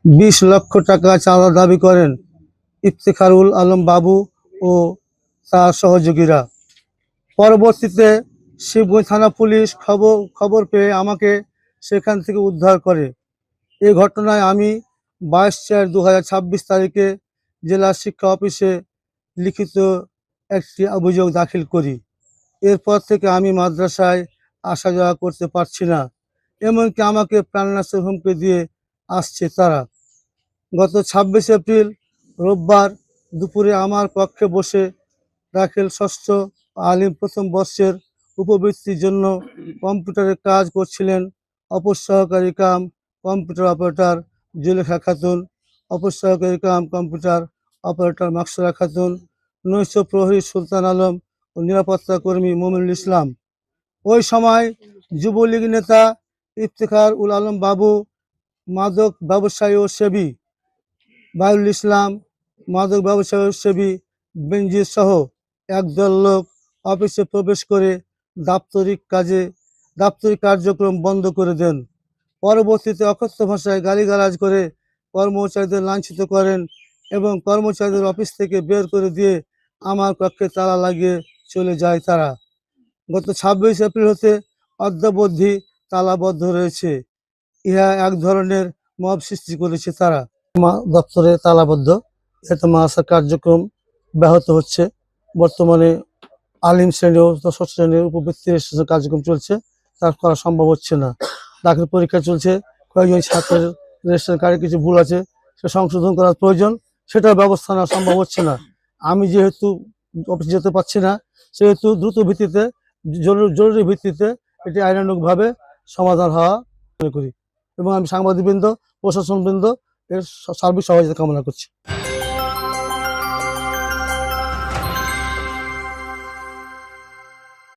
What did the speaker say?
20 লক্ষ টাকা চাঁদা দাবি করেন ইফতেখারুল আলম বাবু ও তার সহযোগীরা। পরবর্তীতে শিবগঞ্জ থানা পুলিশ খবর পেয়ে আমাকে সেখান থেকে উদ্ধার করে। এই ঘটনায় আমি 22/4/2026 তারিখে জেলা শিক্ষা অফিসে লিখিত একটি অভিযোগ দাখিল করি। এরপর থেকে আমি মাদ্রাসায় আসা যাওয়া করতে পারছি না, এমনকি আমাকে প্রাণনাশের হুমকি দিয়ে আসছে তারা। গত 26 এপ্রিল রোববার দুপুরে আমার কক্ষে বসে রাখেল ষষ্ঠ আলিম প্রথম বর্ষের উপবৃত্তির জন্য কম্পিউটারে কাজ করছিলেন অপর সহকারী cum computer operator Zulekha Khatun, অপর সহকারী cum computer operator Maksura Khatun, নৈশ প্রহরী সুলতান আলম ও নিরাপত্তা কর্মী মোমিনুল ইসলাম। ওই সময় যুবলীগ নেতা ইফতেখার উল আলম বাবু, মাদক ব্যবসায়ী ও সেবী বায়ুল ইসলাম, মাদক ব্যবসায়ী ও সেবী বেনজির সহ একদল লোক অফিসে প্রবেশ করে দাপ্তরিক কার্যক্রম বন্ধ করে দেন। পরবর্তীতে অকথ্য ভাষায় গালিগালাজ করে কর্মচারীদের লাঞ্ছিত করেন এবং কর্মচারীদের অফিস থেকে বের করে দিয়ে আমার কক্ষে তালা লাগিয়ে চলে যায় তারা। গত 26 এপ্রিল হতে অদ্যাবধি তালাবদ্ধ রয়েছে। ইহা এক ধরনের মব সৃষ্টি করেছে তারা। দপ্তরে তালাবদ্ধ, এতে মাদ্রাসার কার্যক্রম ব্যাহত হচ্ছে। বর্তমানে আলিম শ্রেণী ও ষষ্ঠ শ্রেণীর উপবৃত্তি রেজিস্ট্রেশন কার্যক্রম চলছে, তা করা সম্ভব হচ্ছে না। দাখিল পরীক্ষা চলছে, কয়েকজন ছাত্রের রেজিস্ট্রেশন কার্ডে কিছু ভুল আছে, সে সংশোধন করার প্রয়োজন, সেটার ব্যবস্থা নেওয়া সম্ভব হচ্ছে না। আমি যেহেতু অফিস যেতে পারছি না, সেহেতু দ্রুত ভিত্তিতে জরুরি ভিত্তিতে এটি আইনানুগভাবে সমাধান হওয়া মনে করি এবং আমি সাংবাদিকবৃন্দ, প্রশাসনবৃন্দ এর সার্বিক সহযোগিতা কামনা করছি।